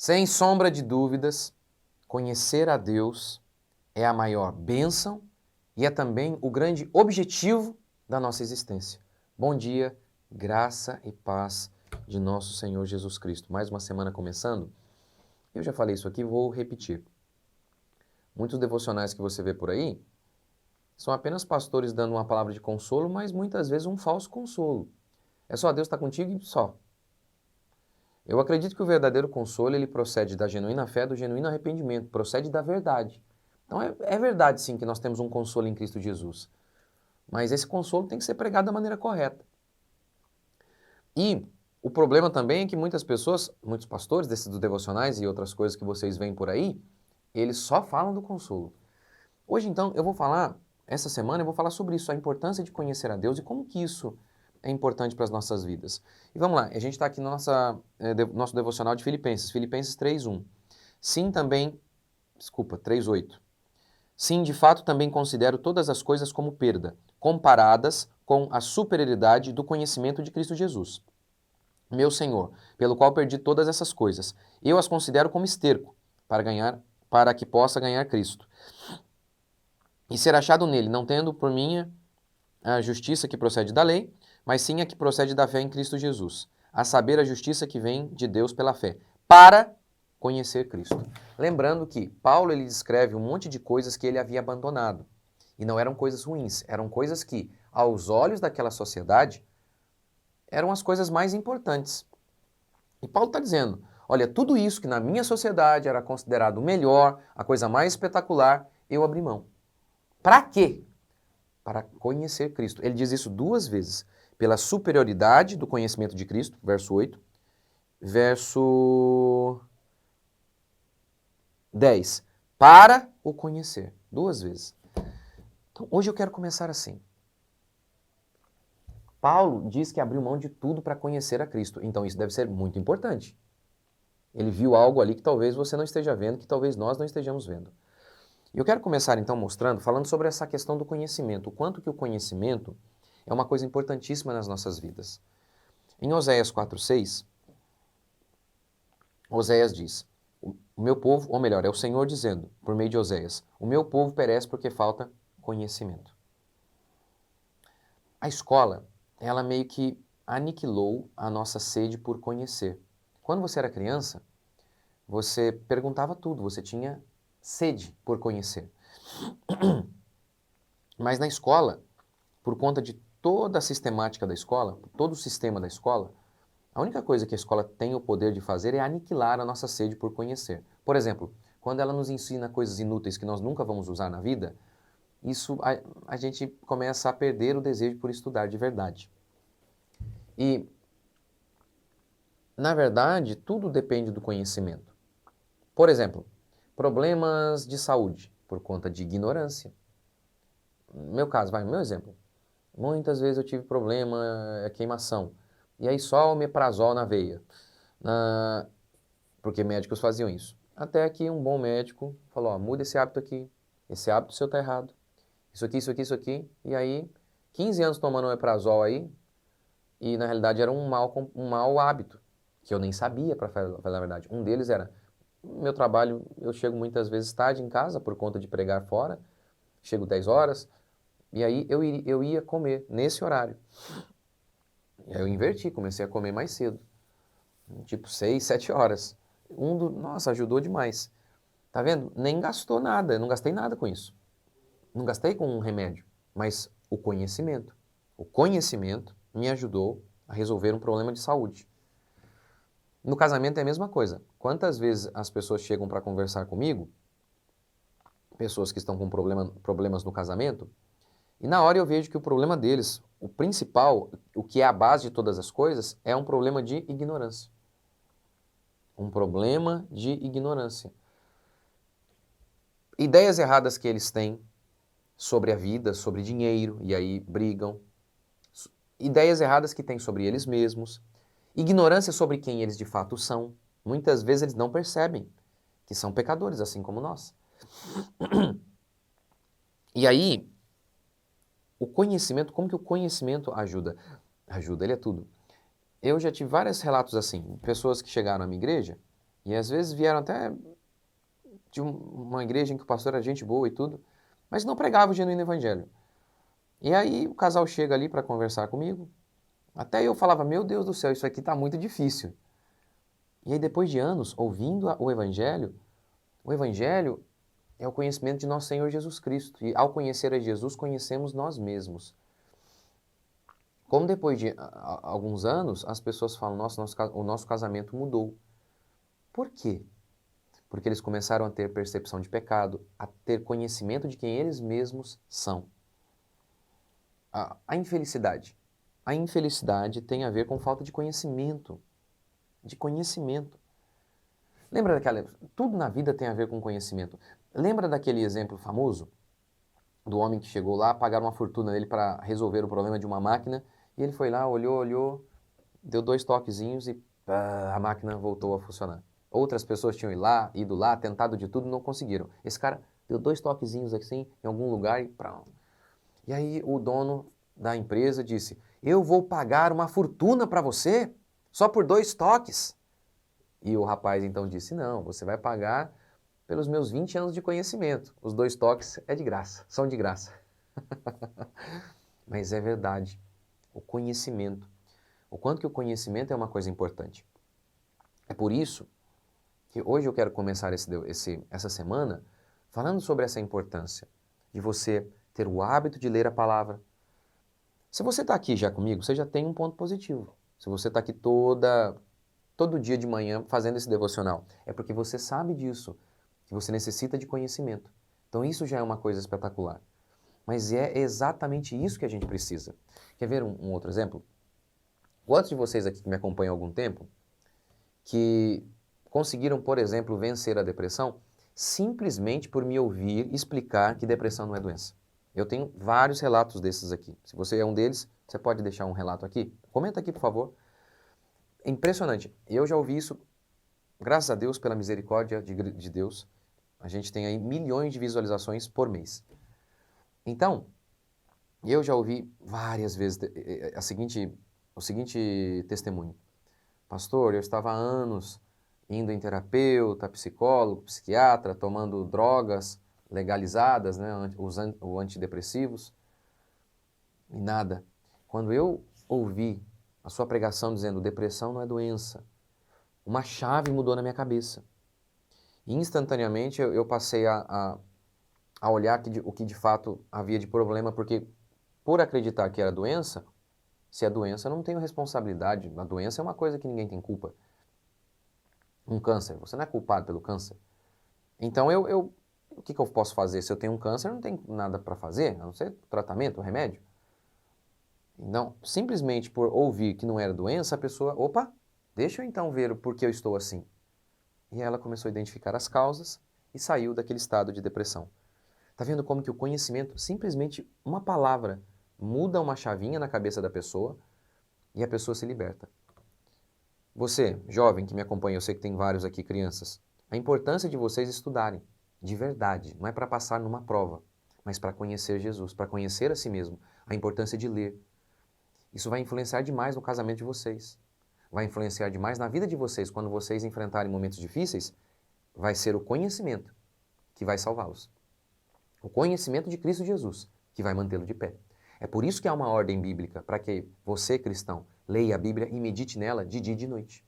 Sem sombra de dúvidas, conhecer a Deus é a maior bênção e é também o grande objetivo da nossa existência. Bom dia, graça e paz de nosso Senhor Jesus Cristo. Mais uma semana começando. Eu já falei isso aqui, vou repetir. Muitos devocionais que você vê por aí são apenas pastores dando uma palavra de consolo, mas muitas vezes um falso consolo. É só Deus está contigo e só. Eu acredito que o verdadeiro consolo, ele procede da genuína fé, do genuíno arrependimento, procede da verdade. Então é verdade sim que nós temos um consolo em Cristo Jesus, mas esse consolo tem que ser pregado da maneira correta. E o problema também é que muitas pessoas, muitos pastores desses dos devocionais e outras coisas que vocês veem por aí, eles só falam do consolo. Hoje então essa semana eu vou falar sobre isso, a importância de conhecer a Deus e como que isso é importante para as nossas vidas. E vamos lá, a gente está aqui no nosso devocional de Filipenses, Filipenses 3:1. Sim, também, 3:8. Sim, de fato também considero todas as coisas como perda, comparadas com a superioridade do conhecimento de Cristo Jesus, meu Senhor, pelo qual perdi todas essas coisas. Eu as considero como esterco para que possa ganhar Cristo e ser achado nele, não tendo por minha a justiça que procede da lei, mas sim a que procede da fé em Cristo Jesus, a saber a justiça que vem de Deus pela fé, para conhecer Cristo. Lembrando que Paulo ele descreve um monte de coisas que ele havia abandonado, e não eram coisas ruins, eram coisas que, aos olhos daquela sociedade, eram as coisas mais importantes. E Paulo está dizendo, olha, tudo isso que na minha sociedade era considerado o melhor, a coisa mais espetacular, eu abri mão. Para quê? Para conhecer Cristo. Ele diz isso duas vezes. Pela superioridade do conhecimento de Cristo, verso 8. Verso 10. Para o conhecer. Duas vezes. Então, hoje eu quero começar assim. Paulo diz que abriu mão de tudo para conhecer a Cristo. Então, isso deve ser muito importante. Ele viu algo ali que talvez você não esteja vendo, que talvez nós não estejamos vendo. E eu quero começar então falando sobre essa questão do conhecimento, o quanto que o conhecimento é uma coisa importantíssima nas nossas vidas. Em Oséias 4:6, Oséias diz, o meu povo, ou melhor, é o Senhor dizendo, por meio de Oséias, o meu povo perece porque falta conhecimento. A escola, ela meio que aniquilou a nossa sede por conhecer. Quando você era criança, você perguntava tudo, você tinha sede por conhecer. Mas na escola, por conta de toda a sistemática da escola, todo o sistema da escola, a única coisa que a escola tem o poder de fazer é aniquilar a nossa sede por conhecer. Por exemplo, quando ela nos ensina coisas inúteis que nós nunca vamos usar na vida, a gente começa a perder o desejo por estudar de verdade. E, na verdade, tudo depende do conhecimento. Por exemplo, problemas de saúde por conta de ignorância. Meu caso, meu exemplo. Muitas vezes eu tive problema, queimação. E aí só o omeprazol na veia. Porque médicos faziam isso. Até que um bom médico falou, ó, muda esse hábito aqui. Esse hábito seu tá errado. Isso aqui, isso aqui, isso aqui. E aí, 15 anos tomando omeprazol aí, e na realidade era um mau hábito, que eu nem sabia, para falar a verdade. Um deles era, meu trabalho, eu chego muitas vezes tarde em casa por conta de pregar fora, chego 10 horas, e aí eu ia comer nesse horário. E aí eu inverti, comecei a comer mais cedo, tipo 6, 7 horas. Nossa, ajudou demais. Tá vendo? Nem gastou nada, eu não gastei nada com isso. Não gastei com um remédio, mas o conhecimento. O conhecimento me ajudou a resolver um problema de saúde. No casamento é a mesma coisa. Quantas vezes as pessoas chegam para conversar comigo, pessoas que estão com problemas no casamento, e na hora eu vejo que o problema deles, o principal, o que é a base de todas as coisas, é um problema de ignorância. Um problema de ignorância. Ideias erradas que eles têm sobre a vida, sobre dinheiro, e aí brigam. Ideias erradas que têm sobre eles mesmos. Ignorância sobre quem eles de fato são. Muitas vezes eles não percebem que são pecadores, assim como nós. E aí, o conhecimento, como que o conhecimento ajuda? Ajuda, ele é tudo. Eu já tive vários relatos assim, pessoas que chegaram à minha igreja E às vezes vieram até de uma igreja em que o pastor era gente boa e tudo, mas não pregava o genuíno evangelho. E aí o casal chega ali para conversar comigo, até eu falava, meu Deus do céu, isso aqui está muito difícil. E aí depois de anos ouvindo o evangelho é o conhecimento de nosso Senhor Jesus Cristo. E ao conhecer a Jesus, conhecemos nós mesmos. Como depois de alguns anos, as pessoas falam, nossa, o nosso casamento mudou. Por quê? Porque eles começaram a ter percepção de pecado, a ter conhecimento de quem eles mesmos são. A infelicidade. A infelicidade tem a ver com falta de conhecimento. De conhecimento. Lembra daquela... Tudo na vida tem a ver com conhecimento. Lembra daquele exemplo famoso do homem que chegou lá, pagaram uma fortuna nele para resolver o problema de uma máquina, e ele foi lá, olhou, deu 2 toquezinhos e a máquina voltou a funcionar. Outras pessoas tinham ido lá, tentado de tudo, não conseguiram. Esse cara deu 2 toquezinhos assim, em algum lugar e pronto. E aí o dono da empresa disse, eu vou pagar uma fortuna para você só por 2 toques. E o rapaz então disse, não, você vai pagar pelos meus 20 anos de conhecimento. Os 2 toques é de graça, são de graça. Mas é verdade, o conhecimento, o quanto que o conhecimento é uma coisa importante. É por isso que hoje eu quero começar essa semana falando sobre essa importância de você ter o hábito de ler a palavra. Se você está aqui já comigo, você já tem um ponto positivo. Se você está aqui todo dia de manhã fazendo esse devocional, é porque você sabe disso, que você necessita de conhecimento. Então isso já é uma coisa espetacular. Mas é exatamente isso que a gente precisa. Quer ver um outro exemplo? Quantos de vocês aqui que me acompanham há algum tempo, que conseguiram, por exemplo, vencer a depressão simplesmente por me ouvir explicar que depressão não é doença? Eu tenho vários relatos desses aqui. Se você é um deles, você pode deixar um relato aqui? Comenta aqui, por favor. É impressionante. Eu já ouvi isso, graças a Deus, pela misericórdia de Deus. A gente tem aí milhões de visualizações por mês. Então, eu já ouvi várias vezes o seguinte testemunho. Pastor, eu estava há anos indo em terapeuta, psicólogo, psiquiatra, tomando drogas legalizadas, né, os antidepressivos, e nada. Quando eu ouvi a sua pregação dizendo depressão não é doença, uma chave mudou na minha cabeça. E instantaneamente eu passei a olhar o que de fato havia de problema, porque por acreditar que era doença, se é doença, eu não tenho responsabilidade. A doença é uma coisa que ninguém tem culpa. Um câncer, você não é culpado pelo câncer. Então o que eu posso fazer? Se eu tenho um câncer, eu não tenho nada para fazer, a não ser tratamento, remédio. Então, simplesmente por ouvir que não era doença, a pessoa, opa, deixa eu então ver o porquê eu estou assim. E ela começou a identificar as causas e saiu daquele estado de depressão. Tá vendo como que o conhecimento, simplesmente uma palavra, muda uma chavinha na cabeça da pessoa e a pessoa se liberta. Você, jovem que me acompanha, eu sei que tem vários aqui, crianças, a importância de vocês estudarem, de verdade, não é para passar numa prova, mas para conhecer Jesus, para conhecer a si mesmo, a importância de ler. Isso vai influenciar demais no casamento de vocês, vai influenciar demais na vida de vocês, quando vocês enfrentarem momentos difíceis, vai ser o conhecimento que vai salvá-los. O conhecimento de Cristo Jesus, que vai mantê-lo de pé. É por isso que há uma ordem bíblica, para que você, cristão, leia a Bíblia e medite nela de dia e de noite.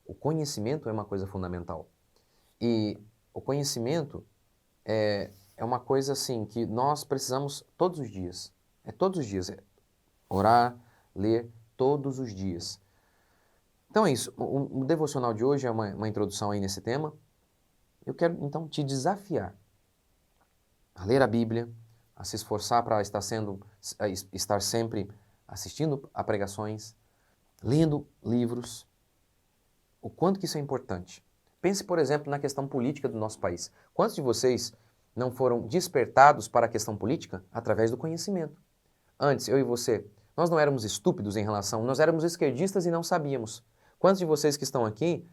O conhecimento é uma coisa fundamental. E o conhecimento é uma coisa assim que nós precisamos todos os dias. É todos os dias. É orar, ler todos os dias. Então é isso. O devocional de hoje é uma introdução aí nesse tema. Eu quero então te desafiar a ler a Bíblia, a se esforçar para estar sempre assistindo a pregações, lendo livros. O quanto que isso é importante. Pense, por exemplo, na questão política do nosso país. Quantos de vocês não foram despertados para a questão política através do conhecimento? Antes, eu e você, nós não éramos estúpidos em relação, nós éramos esquerdistas e não sabíamos. Quantos de vocês que estão aqui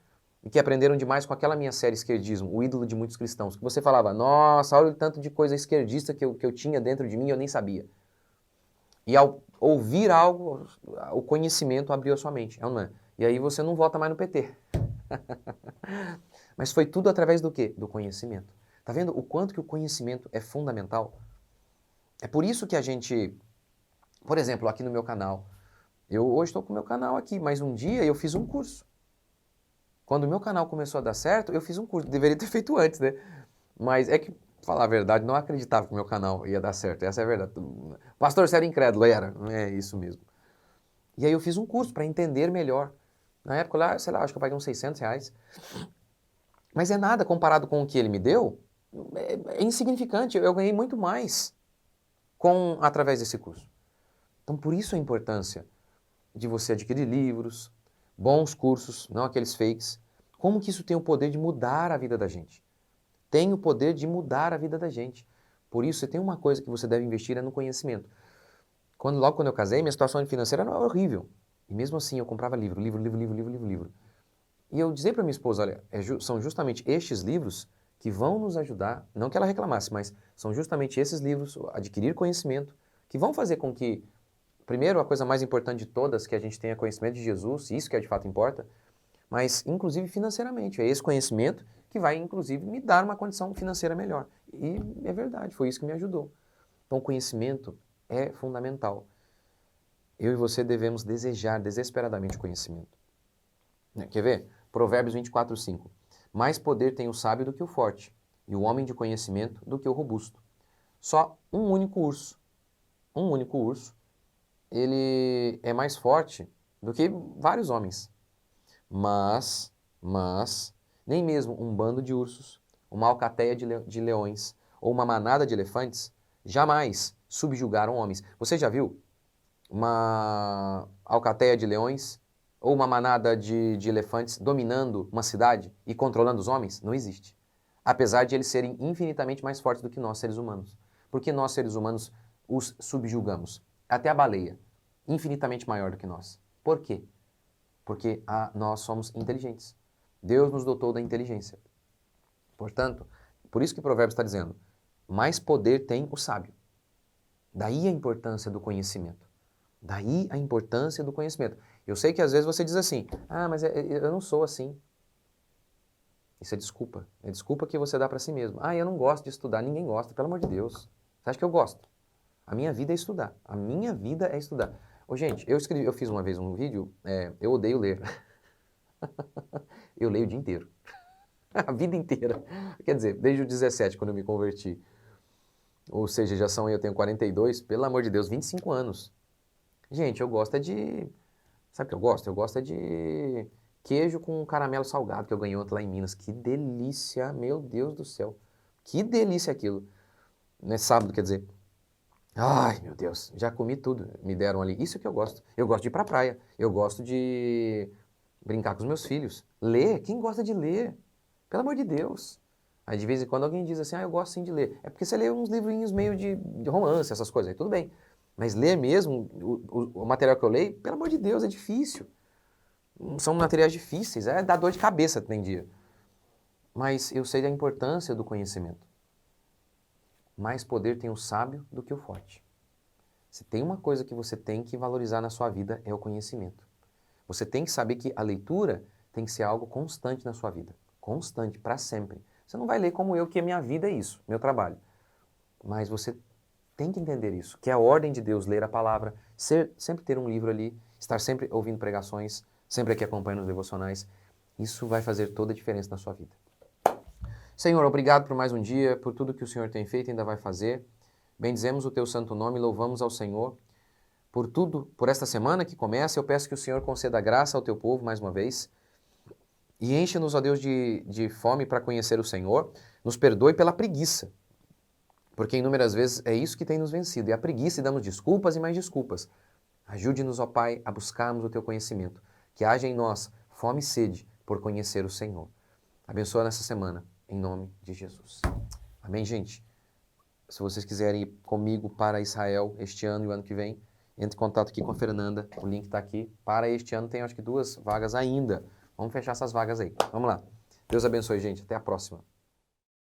e que aprenderam demais com aquela minha série Esquerdismo, o ídolo de muitos cristãos, que você falava, nossa, olha o tanto de coisa esquerdista que eu tinha dentro de mim e eu nem sabia. E ao ouvir algo, o conhecimento abriu a sua mente, não é? E aí você não vota mais no PT. Mas foi tudo através do quê? Do conhecimento. Tá vendo o quanto que o conhecimento é fundamental? É por isso que a gente, por exemplo, aqui no meu canal, eu hoje estou com o meu canal aqui, mas um dia eu fiz um curso. Quando o meu canal começou a dar certo, eu fiz um curso. Deveria ter feito antes, né? Mas é que, falar a verdade, não acreditava que o meu canal ia dar certo. Essa é a verdade. Pastor, você era incrédulo? Era. É isso mesmo. E aí eu fiz um curso para entender melhor. Na época lá, sei lá, acho que eu paguei uns R$ 600. Mas é nada comparado com o que ele me deu. É insignificante. Eu ganhei muito mais através desse curso. Então, por isso a importância de você adquirir livros, bons cursos, não aqueles fakes. Como que isso tem o poder de mudar a vida da gente? Tem o poder de mudar a vida da gente. Por isso, você tem uma coisa que você deve investir é no conhecimento. Logo quando eu casei, minha situação financeira era horrível. E mesmo assim, eu comprava livro. E eu dizia para minha esposa, olha, são justamente estes livros que vão nos ajudar, não que ela reclamasse, mas são justamente esses livros, adquirir conhecimento, que vão fazer com que, primeiro, a coisa mais importante de todas, que a gente tenha conhecimento de Jesus, isso que é de fato importa, mas inclusive financeiramente. É esse conhecimento que vai, inclusive, me dar uma condição financeira melhor. E é verdade, foi isso que me ajudou. Então, o conhecimento é fundamental. Eu e você devemos desejar desesperadamente conhecimento. Quer ver? Provérbios 24:5. Mais poder tem o sábio do que o forte, e o homem de conhecimento do que o robusto. Só um único urso, ele é mais forte do que vários homens. Mas, nem mesmo um bando de ursos, uma alcateia de leões ou uma manada de elefantes jamais subjugaram homens. Você já viu uma alcateia de leões ou uma manada de elefantes dominando uma cidade e controlando os homens? Não existe. Apesar de eles serem infinitamente mais fortes do que nós, seres humanos. Porque nós, seres humanos, os subjugamos. Até a baleia, infinitamente maior do que nós. Por quê? Porque nós somos inteligentes. Deus nos dotou da inteligência. Portanto, por isso que o provérbio está dizendo, mais poder tem o sábio. Daí a importância do conhecimento. Daí a importância do conhecimento. Eu sei que às vezes você diz assim, mas eu não sou assim. Isso é desculpa. É desculpa que você dá para si mesmo. Eu não gosto de estudar. Ninguém gosta, pelo amor de Deus. Você acha que eu gosto? A minha vida é estudar. A minha vida é estudar. Ô, gente, eu fiz uma vez um vídeo, eu odeio ler. Eu leio o dia inteiro. A vida inteira. Quer dizer, desde os 17, quando eu me converti. Ou seja, eu tenho 42, pelo amor de Deus, 25 anos. Gente, eu gosto é de... Sabe o que eu gosto? Eu gosto é de queijo com caramelo salgado, que eu ganhei ontem lá em Minas. Que delícia, meu Deus do céu. Que delícia aquilo. Não é sábado, quer dizer. Ai, meu Deus, já comi tudo. Me deram ali. Isso que eu gosto. Eu gosto de ir pra praia. Eu gosto de brincar com os meus filhos. Ler. Quem gosta de ler? Pelo amor de Deus. Aí de vez em quando alguém diz assim, eu gosto sim de ler. É porque você lê uns livrinhos meio de romance, essas coisas aí, tudo bem. Mas ler mesmo, o material que eu leio, pelo amor de Deus, é difícil. São materiais difíceis, dá dor de cabeça tem dia. Mas eu sei da importância do conhecimento. Mais poder tem o sábio do que o forte. Se tem uma coisa que você tem que valorizar na sua vida, é o conhecimento. Você tem que saber que a leitura tem que ser algo constante na sua vida. Constante, para sempre. Você não vai ler como eu, que a minha vida é isso, meu trabalho. Mas você tem que entender isso, que é a ordem de Deus, ler a palavra, sempre ter um livro ali, estar sempre ouvindo pregações, sempre aqui acompanhando os devocionais. Isso vai fazer toda a diferença na sua vida. Senhor, obrigado por mais um dia, por tudo que o Senhor tem feito e ainda vai fazer. Bendizemos o teu santo nome, louvamos ao Senhor por tudo, por esta semana que começa. Eu peço que o Senhor conceda graça ao teu povo mais uma vez. E enche-nos, ó Deus, de fome para conhecer o Senhor. Nos perdoe pela preguiça, porque inúmeras vezes é isso que tem nos vencido. E a preguiça, e damos desculpas e mais desculpas. Ajude-nos, ó Pai, a buscarmos o teu conhecimento. Que haja em nós fome e sede por conhecer o Senhor. Abençoa nessa semana, em nome de Jesus. Amém, gente? Se vocês quiserem ir comigo para Israel este ano e o ano que vem, entre em contato aqui com a Fernanda. O link está aqui. Para este ano tem acho que 2 vagas ainda. Vamos fechar essas vagas aí. Vamos lá. Deus abençoe, gente. Até a próxima.